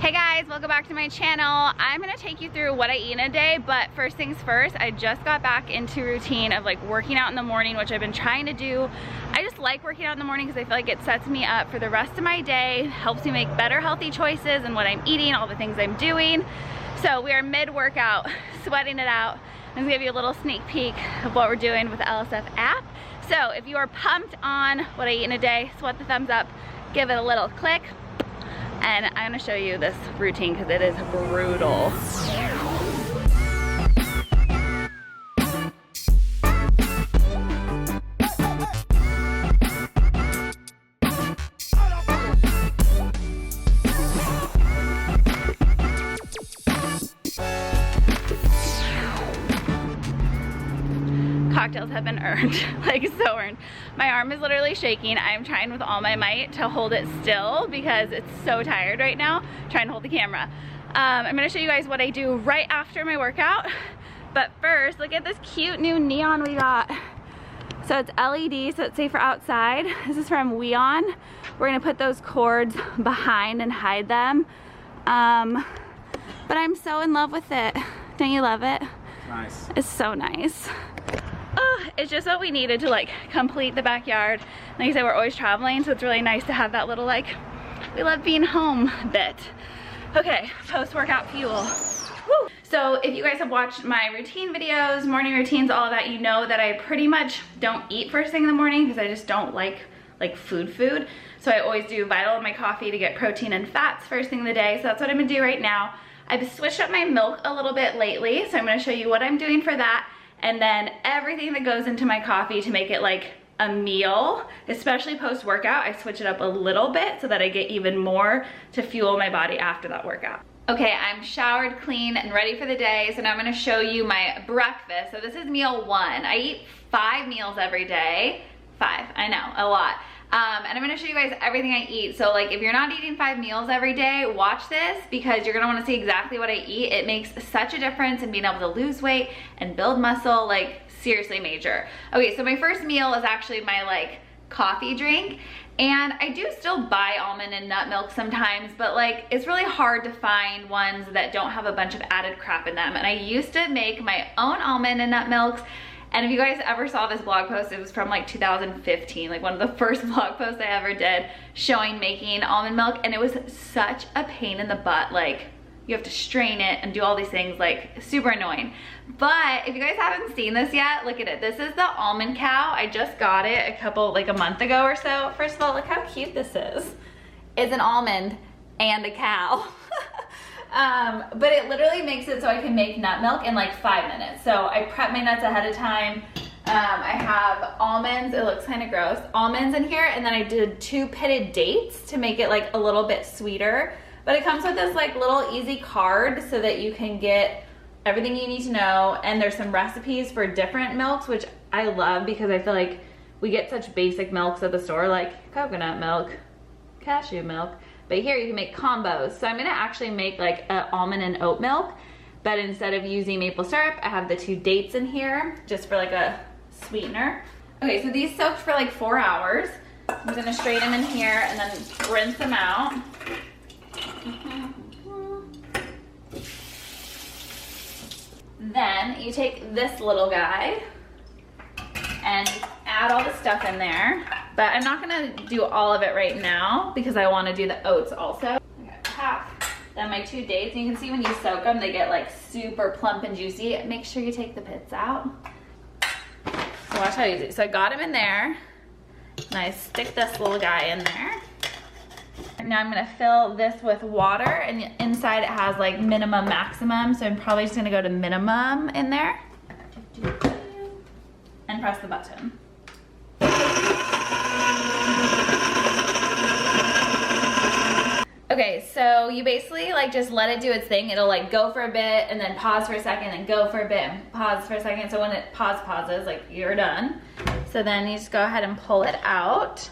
Hey guys, welcome back to my channel. I'm gonna take you through what I eat in a day, but first things first, I just got back into routine of like working out in the morning, which I've been trying to do. I just like working out in the morning because I feel like it sets me up for the rest of my day, helps me make better healthy choices in what I'm eating, all the things I'm doing. So we are mid-workout, sweating it out. I'm gonna give you a little sneak peek of what we're doing with the LSF app. So if you are pumped on what I eat in a day, sweat the thumbs up, give it a little click. And I'm gonna show you this routine because it is brutal. Cocktails have been earned, like so earned. My arm is literally shaking. I'm trying with all my might to hold it still because it's so tired right now, trying to hold the camera. I'm gonna show you guys what I do right after my workout. But first, look at this cute new neon we got. So it's LED, so it's safe for outside. This is from Weon. We're gonna put those cords behind and hide them. But I'm so in love with it. Don't you love it? Nice. It's so nice. It's just what we needed to like complete the backyard. Like I said, we're always traveling, so it's really nice to have that little like, we love being home bit. Okay, post-workout fuel. Woo. So if you guys have watched my routine videos, morning routines, all of that, you know that I pretty much don't eat first thing in the morning because I just don't like food. So I always do Vital in my coffee to get protein and fats first thing of the day. So that's what I'm gonna do right now. I've switched up my milk a little bit lately, so I'm gonna show you what I'm doing for that. And then everything that goes into my coffee to make it like a meal, especially post-workout, I switch it up a little bit so that I get even more to fuel my body after that workout. Okay, I'm showered, clean, and ready for the day, so now I'm gonna show you my breakfast. So this is meal one. I eat 5 meals every day. 5, I know, a lot. And I'm gonna show you guys everything I eat. So like if you're not eating 5 meals every day, watch this because you're gonna wanna see exactly what I eat. It makes such a difference in being able to lose weight and build muscle, like seriously major. Okay, so my first meal is actually my like coffee drink. And I do still buy almond and nut milk sometimes, but like it's really hard to find ones that don't have a bunch of added crap in them. And I used to make my own almond and nut milks. And if you guys ever saw this blog post, it was from like 2015, like one of the first blog posts I ever did showing making almond milk. And it was such a pain in the butt. Like you have to strain it and do all these things, like super annoying. But if you guys haven't seen this yet, look at it. This is the almond cow. I just got it a month ago or so. First of all, look how cute this is. It's an almond and a cow. But it literally makes it so I can make nut milk in like 5 minutes. So I prep my nuts ahead of time. I have almonds, it looks kind of gross, almonds in here, and then I did 2 pitted dates to make it like a little bit sweeter. But it comes with this like little easy card so that you can get everything you need to know. And there's some recipes for different milks, which I love because I feel like we get such basic milks at the store, like coconut milk, cashew milk. But here you can make combos. So I'm gonna actually make like an almond and oat milk, but instead of using maple syrup, I have the 2 dates in here just for like a sweetener. Okay, so these soaked for like 4 hours. I'm gonna strain them in here and then rinse them out. Then you take this little guy and add all the stuff in there. But I'm not gonna do all of it right now because I wanna do the oats also. I got half, then my 2 dates. And you can see when you soak them, they get like super plump and juicy. Make sure you take the pits out. So watch how easy. So I got them in there. And I stick this little guy in there. And now I'm gonna fill this with water, and inside it has like minimum, maximum. So I'm probably just gonna go to minimum in there. And press the button. Okay, so you basically like just let it do its thing. It'll like go for a bit and then pause for a second and go for a bit and pause for a second. So when it pauses, like you're done. So then you just go ahead and pull it out.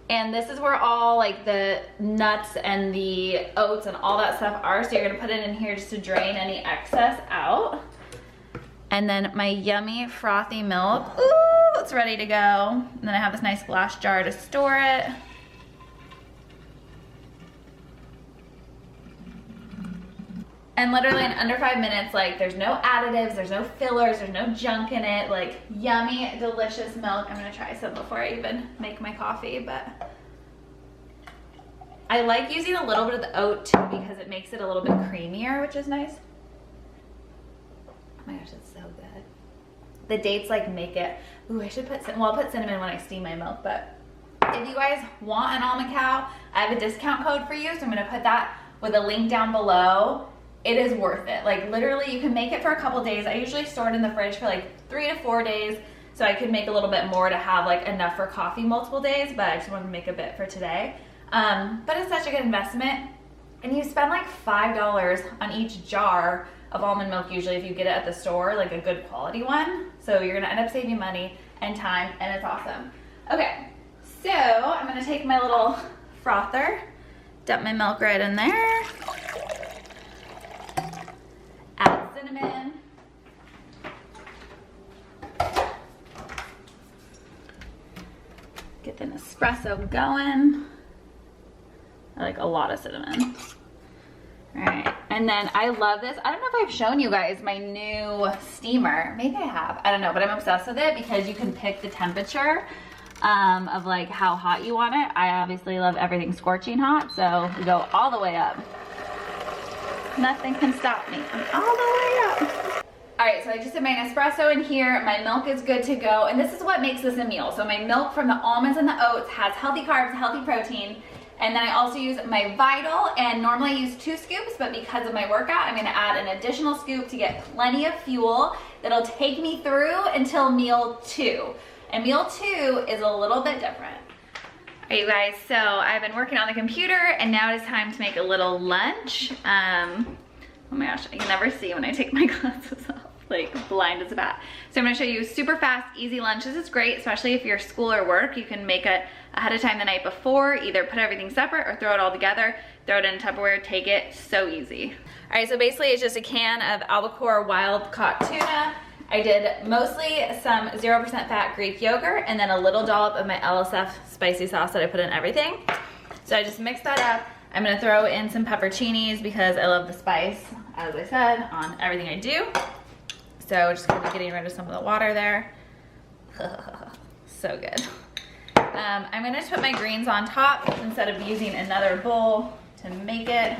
And this is where all like the nuts and the oats and all that stuff are. So you're gonna put it in here just to drain any excess out. And then my yummy frothy milk, ooh, it's ready to go. And then I have this nice glass jar to store it. And literally in under 5 minutes, like there's no additives, there's no fillers, there's no junk in it, like yummy, delicious milk. I'm gonna try some before I even make my coffee, but I like using a little bit of the oat too because it makes it a little bit creamier, which is nice. Oh my gosh, it's so good. The dates like make it, ooh, I should put, well, I'll put cinnamon when I steam my milk, but if you guys want an almond cow, I have a discount code for you, so I'm gonna put that with a link down below. It is worth it. Like literally you can make it for a couple days. I usually store it in the fridge for like 3 to 4 days, so I could make a little bit more to have like enough for coffee multiple days, but I just wanted to make a bit for today. But it's such a good investment. And you spend like $5 on each jar of almond milk usually if you get it at the store, like a good quality one. So you're gonna end up saving money and time, and it's awesome. Okay, so I'm gonna take my little frother, dump my milk right in there. Add cinnamon. Get the Nespresso going. I like a lot of cinnamon. All right, and then I love this. I don't know if I've shown you guys my new steamer. Maybe I have, I don't know, but I'm obsessed with it because you can pick the temperature of like how hot you want it. I obviously love everything scorching hot, so we go all the way up. Nothing can stop me. I'm all the way up. All right, so I just did my Nespresso in here. My milk is good to go. And this is what makes this a meal. So my milk from the almonds and the oats has healthy carbs, healthy protein. And then I also use my Vital, and normally I use 2 scoops, but because of my workout, I'm gonna add an additional scoop to get plenty of fuel that'll take me through until meal 2. And meal 2 is a little bit different. All right, you guys, so I've been working on the computer and now it is time to make a little lunch. Oh my gosh, I can never see when I take my glasses off, like blind as a bat. So I'm gonna show you super fast, easy lunch. This is great, especially if you're school or work. You can make it ahead of time the night before, either put everything separate or throw it all together, throw it in Tupperware, take it, so easy. All right, so basically it's just a can of albacore wild caught tuna. I did mostly some 0% fat Greek yogurt and then a little dollop of my LSF spicy sauce that I put in everything. So I just mixed that up. I'm gonna throw in some pepperoncinis because I love the spice, as I said, on everything I do. So just gonna be getting rid of some of the water there. So good. I'm gonna just put my greens on top instead of using another bowl to make it.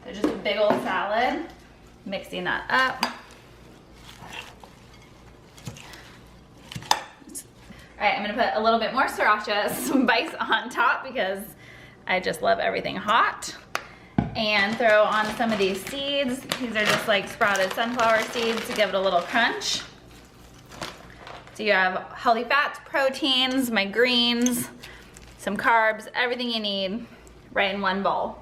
So just a big old salad, mixing that up. All right, I'm gonna put a little bit more sriracha spice on top because I just love everything hot. And throw on some of these seeds. These are just like sprouted sunflower seeds to give it a little crunch. So you have healthy fats, proteins, my greens, some carbs, everything you need right in one bowl.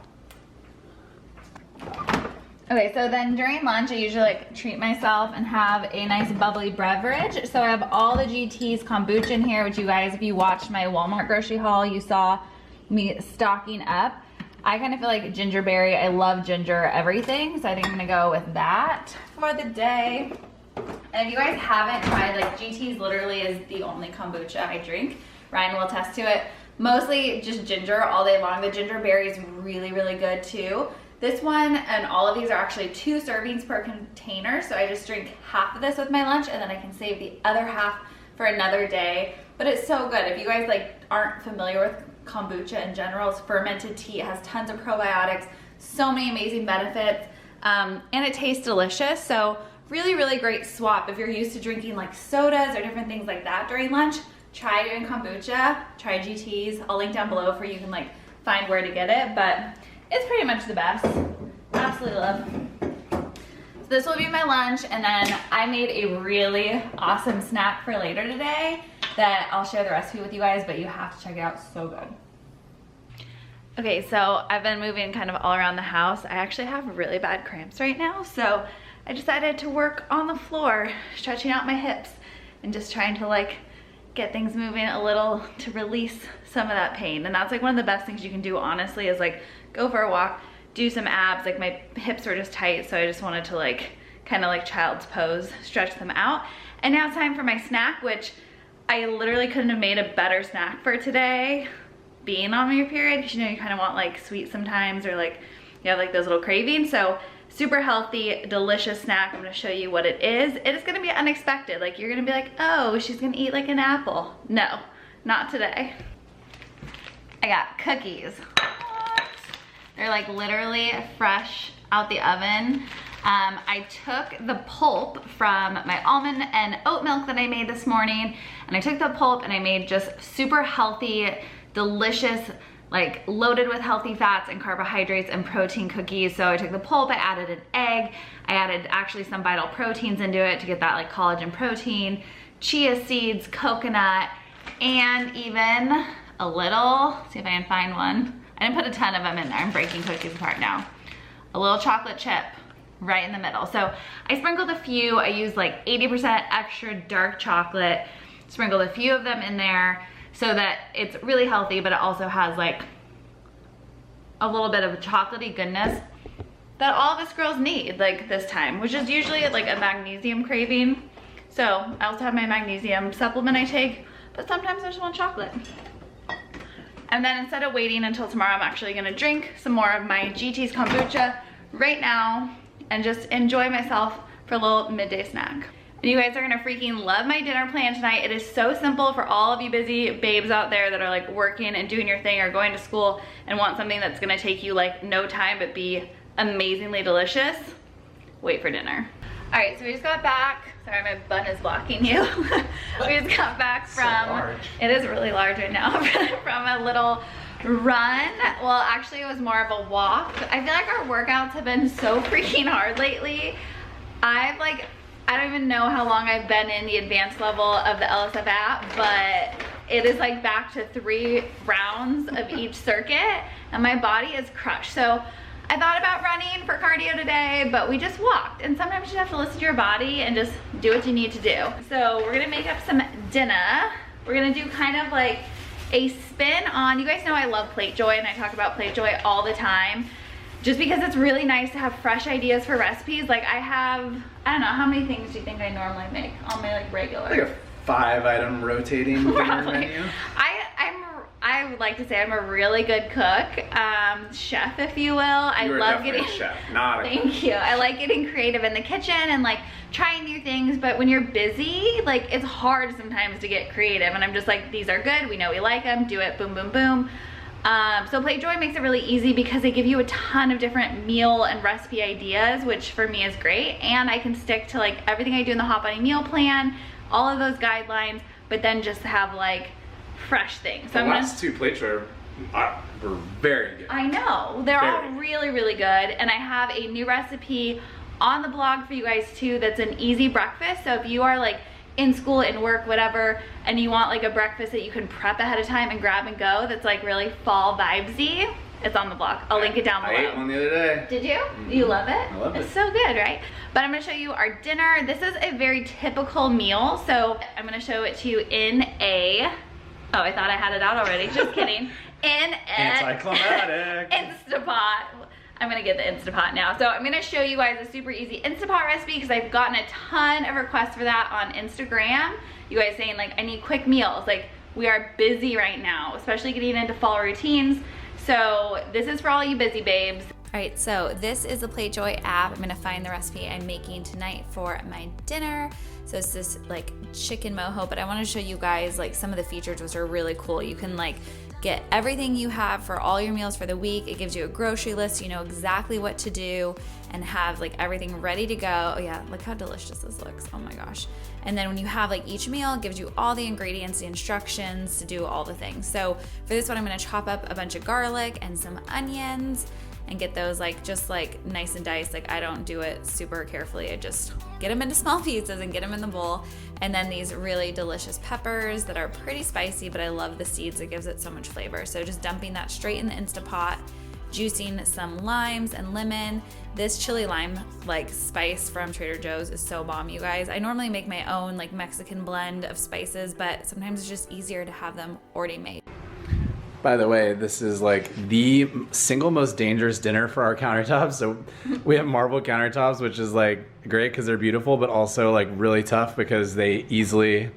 Okay, so then during lunch, I usually like treat myself and have a nice bubbly beverage. So I have all the GT's kombucha in here, which you guys, if you watched my Walmart grocery haul, you saw me stocking up. I kind of feel like gingerberry. I love ginger everything, so I think I'm gonna go with that for the day. And if you guys haven't tried, like GT's literally is the only kombucha I drink. Ryan will attest to it. Mostly just ginger all day long. The gingerberry is really, really good too. This one and all of these are actually 2 servings per container, so I just drink half of this with my lunch and then I can save the other half for another day. But it's so good. If you guys like aren't familiar with kombucha in general, it's fermented tea. It has tons of probiotics, so many amazing benefits, and it tastes delicious. So really, really great swap. If you're used to drinking like sodas or different things like that during lunch, try doing kombucha, try GT's. I'll link down below for you can like find where to get it, but it's pretty much the best. Absolutely love. So this will be my lunch, and then I made a really awesome snack for later today that I'll share the recipe with you guys, but you have to check it out, so good. Okay, so I've been moving kind of all around the house. I actually have really bad cramps right now, so I decided to work on the floor, stretching out my hips and just trying to like get things moving a little to release some of that pain. And that's like one of the best things you can do, honestly, is like go for a walk, do some abs. Like my hips were just tight, so I just wanted to like kind of like child's pose, stretch them out. And now it's time for my snack, which I literally couldn't have made a better snack for today, being on my period, because you know you kind of want like sweet sometimes, or like you have like those little cravings. So super healthy, delicious snack. I'm gonna show you what it is. It is gonna be unexpected. Like, you're gonna be like, oh, she's gonna eat like an apple. No, not today. I got cookies. What? They're like literally fresh out the oven. I took the pulp from my almond and oat milk that I made this morning, and I took the pulp and I made just super healthy, delicious, like loaded with healthy fats and carbohydrates and protein cookies. So I took the pulp, I added an egg, I added actually some vital proteins into it to get that like collagen protein, chia seeds, coconut, and even a little, see if I can find one. I didn't put a ton of them in there. I'm breaking cookies apart now. A little chocolate chip right in the middle. So I sprinkled a few. I used like 80% extra dark chocolate, sprinkled a few of them in there so that it's really healthy, but it also has like a little bit of chocolatey goodness that all of us girls need like this time, which is usually like a magnesium craving. So I also have my magnesium supplement I take, but sometimes I just want chocolate. And then instead of waiting until tomorrow, I'm actually gonna drink some more of my GT's kombucha right now and just enjoy myself for a little midday snack. And you guys are gonna freaking love my dinner plan tonight. It is so simple for all of you busy babes out there that are like working and doing your thing or going to school and want something that's gonna take you like no time but be amazingly delicious. Wait for dinner. All right, so we just got back. Sorry, my bun is blocking you. We just got back from, so large. It is really large right now, from a little run. Well, actually it was more of a walk. I feel like our workouts have been so freaking hard lately. I don't even know how long I've been in the advanced level of the LSF app, but it is like back to 3 rounds of each circuit and my body is crushed. So I thought about running for cardio today, but we just walked. And sometimes you just have to listen to your body and just do what you need to do. So we're gonna make up some dinner. We're gonna do kind of like a spin on, you guys know I love Plate Joy and I talk about Plate Joy all the time, just because it's really nice to have fresh ideas for recipes. Like I don't know, how many things do you think I normally make on my like regular? Like a 5-item rotating dinner menu. I would like to say I'm a really good cook, chef, if you will. I love getting, chef, not a thank you. I like getting creative in the kitchen and like trying new things, but when you're busy, like it's hard sometimes to get creative. And I'm just like, these are good, we know we like them, do it, boom, boom, boom. So Plate Joy makes it really easy because they give you a ton of different meal and recipe ideas, which for me is great. And I can stick to like everything I do in the Hot Bunny meal plan, all of those guidelines, but then just have like fresh things. So the last 2 Plate Joy were very good. I know, they're all really, really good. And I have a new recipe on the blog for you guys too that's an easy breakfast. So if you are like in school, in work, whatever, and you want like a breakfast that you can prep ahead of time and grab and go that's like really fall vibesy, it's on the blog. I'll link it down below. I ate one the other day. Did you? You love it? I love it. It's so good, right? But I'm gonna show you our dinner. This is a very typical meal. So I'm gonna show it to you in a, oh, I thought I had it out already. Just kidding. In an anticlimactic InstaPot. I'm gonna get the InstaPot now. So I'm gonna show you guys a super easy InstaPot recipe because I've gotten a ton of requests for that on Instagram. You guys saying like, I need quick meals. Like we are busy right now, especially getting into fall routines. So this is for all you busy babes. All right, so this is the Plate Joy app. I'm gonna find the recipe I'm making tonight for my dinner. So it's this like chicken mojo, but I wanna show you guys like some of the features which are really cool. You can like get everything you have for all your meals for the week. It gives you a grocery list, so you know exactly what to do and have like everything ready to go. Oh yeah, look how delicious this looks. Oh my gosh. And then when you have like each meal, it gives you all the ingredients, the instructions to do all the things. So for this one, I'm gonna chop up a bunch of garlic and some onions and get those like just like nice and diced. Like I don't do it super carefully. I just get them into small pieces and get them in the bowl. And then these really delicious peppers that are pretty spicy, but I love the seeds. It gives it so much flavor. So just dumping that straight in the InstaPot, juicing some limes and lemon. This chili lime like spice from Trader Joe's is so bomb, you guys. I normally make my own like Mexican blend of spices, but sometimes it's just easier to have them already made. By the way, this is like the single most dangerous dinner for our countertops. So we have marble countertops, which is like great because they're beautiful, but also like really tough because they easily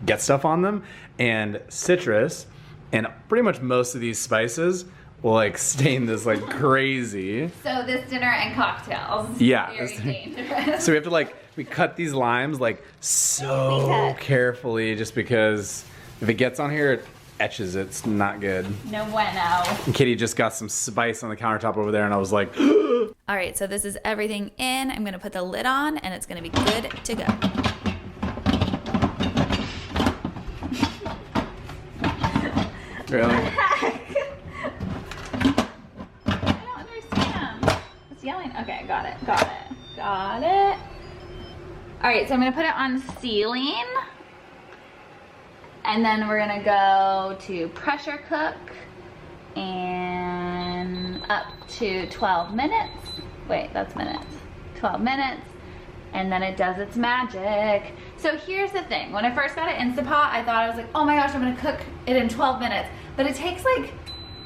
get stuff on them. And citrus and pretty much most of these spices will like stain this like crazy. So this dinner and cocktails. Yeah. Very dangerous. So we have to like, we cut these limes like so carefully just because if it gets on here, it etches. It's not good. No bueno. And Kitty just got some spice on the countertop over there and I was like, All right, so this is everything in. I'm gonna put the lid on and it's gonna be good to go. really? I don't understand. It's yelling. Okay, got it. All right, so I'm gonna put it on ceiling. And then we're gonna go to pressure cook and up to 12 minutes. Wait, that's minutes. 12 minutes. And then it does its magic. So here's the thing. When I first got an InstaPot, I thought I was like, oh my gosh, I'm gonna cook it in 12 minutes. But it takes like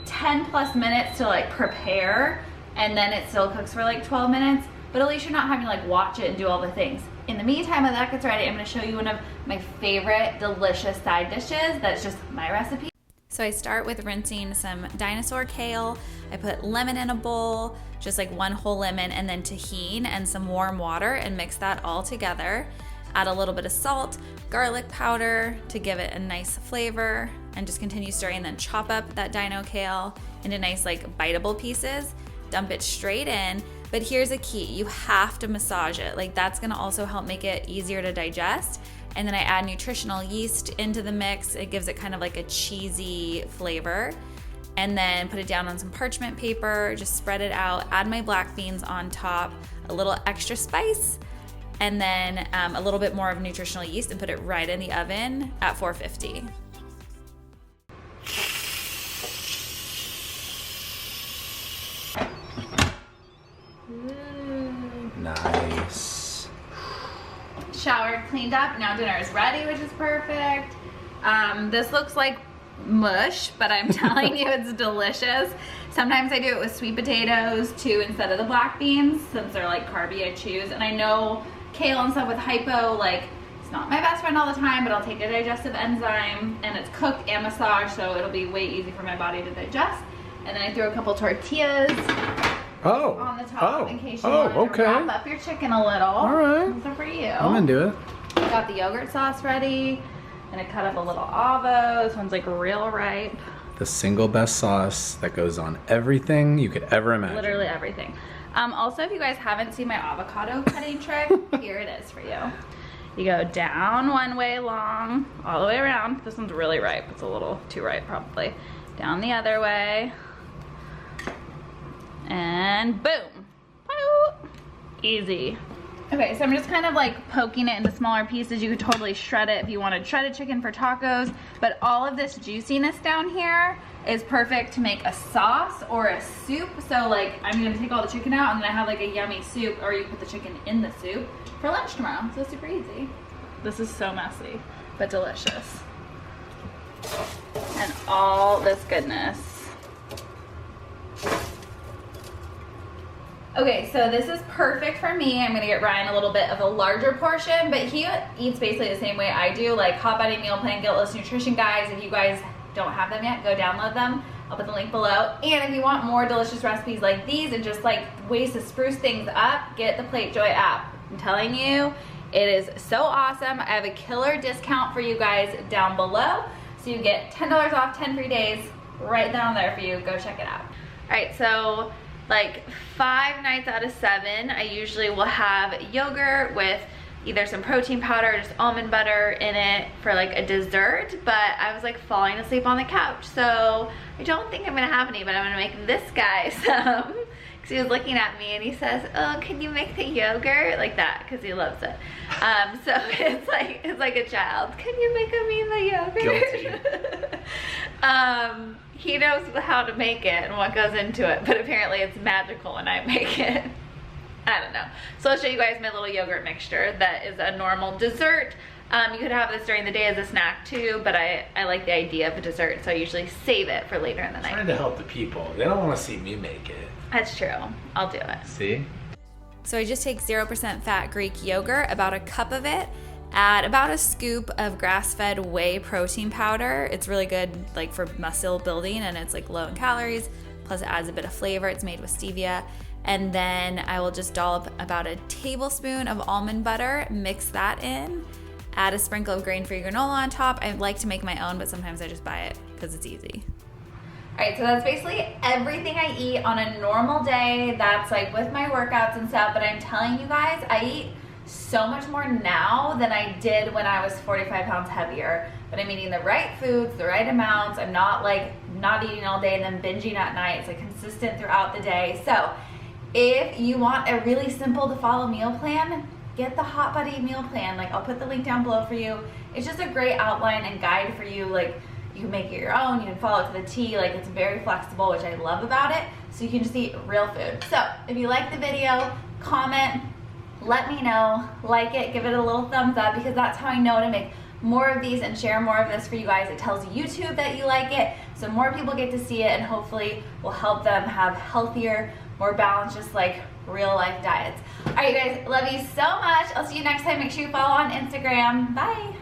10 plus minutes to like prepare, and then it still cooks for like 12 minutes. But at least you're not having to like watch it and do all the things. In the meantime, while that gets ready, I'm gonna show you one of my favorite delicious side dishes that's just my recipe. So I start with rinsing some dinosaur kale. I put lemon in a bowl, just like one whole lemon, and then tahini and some warm water, and mix that all together. Add a little bit of salt, garlic powder to give it a nice flavor, and just continue stirring. Then chop up that dino kale into nice like biteable pieces. Dump it straight in. But here's a key, you have to massage it. Like that's gonna also help make it easier to digest. And then I add nutritional yeast into the mix. It gives it kind of like a cheesy flavor. And then put it down on some parchment paper, just spread it out, add my black beans on top, a little extra spice, and then a little bit more of nutritional yeast, and put it right in the oven at 450. Nice. Showered, cleaned up, now dinner is ready, which is perfect. This looks like mush, but I'm telling you it's delicious. Sometimes I do it with sweet potatoes too instead of the black beans, since they're like carby, I choose. And I know kale and stuff with hypo, like it's not my best friend all the time, but I'll take a digestive enzyme, and it's cooked and massaged, so it'll be way easy for my body to digest. And then I threw a couple tortillas on the top in case you want to wrap up your chicken a little. All right. Those are for you. I'm into it. Got the yogurt sauce ready. And I cut up a little avo. This one's like real ripe. The single best sauce that goes on everything you could ever imagine. Literally everything. Also, if you guys haven't seen my avocado cutting trick, here it is for you. You go down one way long, all the way around. This one's really ripe. It's a little too ripe probably. Down the other way. And boom. Boop. Easy. Okay, so I'm just kind of like poking it into smaller pieces. You could totally shred it if you wanted shredded chicken for tacos, but all of this juiciness down here is perfect to make a sauce or a soup. So like, I'm gonna take all the chicken out and then I have like a yummy soup, or you put the chicken in the soup for lunch tomorrow. So super easy. This is so messy, but delicious. And all this goodness. Okay, so this is perfect for me. I'm gonna get Ryan a little bit of a larger portion, but he eats basically the same way I do, like Hot Buddy Meal Plan, Guiltless Nutrition Guides. If you guys don't have them yet, go download them. I'll put the link below. And if you want more delicious recipes like these and just like ways to spruce things up, get the Plate Joy app. I'm telling you, it is so awesome. I have a killer discount for you guys down below. So you get $10 off, 10 free days right down there for you. Go check it out. All right, so like 5 nights out of 7, I usually will have yogurt with either some protein powder or just almond butter in it for like a dessert, but I was like falling asleep on the couch, so I don't think I'm gonna have any, but I'm gonna make this guy some, because he was looking at me and he says, oh, can you make the yogurt? Like that, because he loves it. So it's like a child. Can you make me the yogurt? He knows how to make it and what goes into it, but apparently it's magical when I make it. I don't know. So I'll show you guys my little yogurt mixture that is a normal dessert. You could have this during the day as a snack too, but I like the idea of a dessert, so I usually save it for later in the night. Trying to help the people. They don't want to see me make it. That's true. I'll do it. See? So I just take 0% fat Greek yogurt, about a cup of it, add about a scoop of grass-fed whey protein powder. It's really good like for muscle building and it's like low in calories. plus it adds a bit of flavor. It's made with stevia. And then I will just dollop about a tablespoon of almond butter, mix that in, add a sprinkle of grain-free granola on top. I like to make my own, but sometimes I just buy it because it's easy. All right, so that's basically everything I eat on a normal day. That's like with my workouts and stuff, but I'm telling you guys, I eat so much more now than I did when I was 45 pounds heavier. But I'm eating the right foods, the right amounts. I'm not eating all day and then binging at night. It's like consistent throughout the day. So if you want a really simple to follow meal plan, get the Hot Buddy meal plan. Like, I'll put the link down below for you. It's just a great outline and guide for you. Like, you can make it your own, you can follow it to the T. Like, it's very flexible, which I love about it. So you can just eat real food. So if you like the video, comment, let me know, like it, give it a little thumbs up, because that's how I know to make more of these and share more of this for you guys. It tells YouTube that you like it, so more people get to see it, and hopefully will help them have healthier, more balanced, just like real life diets. All right, guys, love you so much. I'll see you next time. Make sure you follow on Instagram. Bye.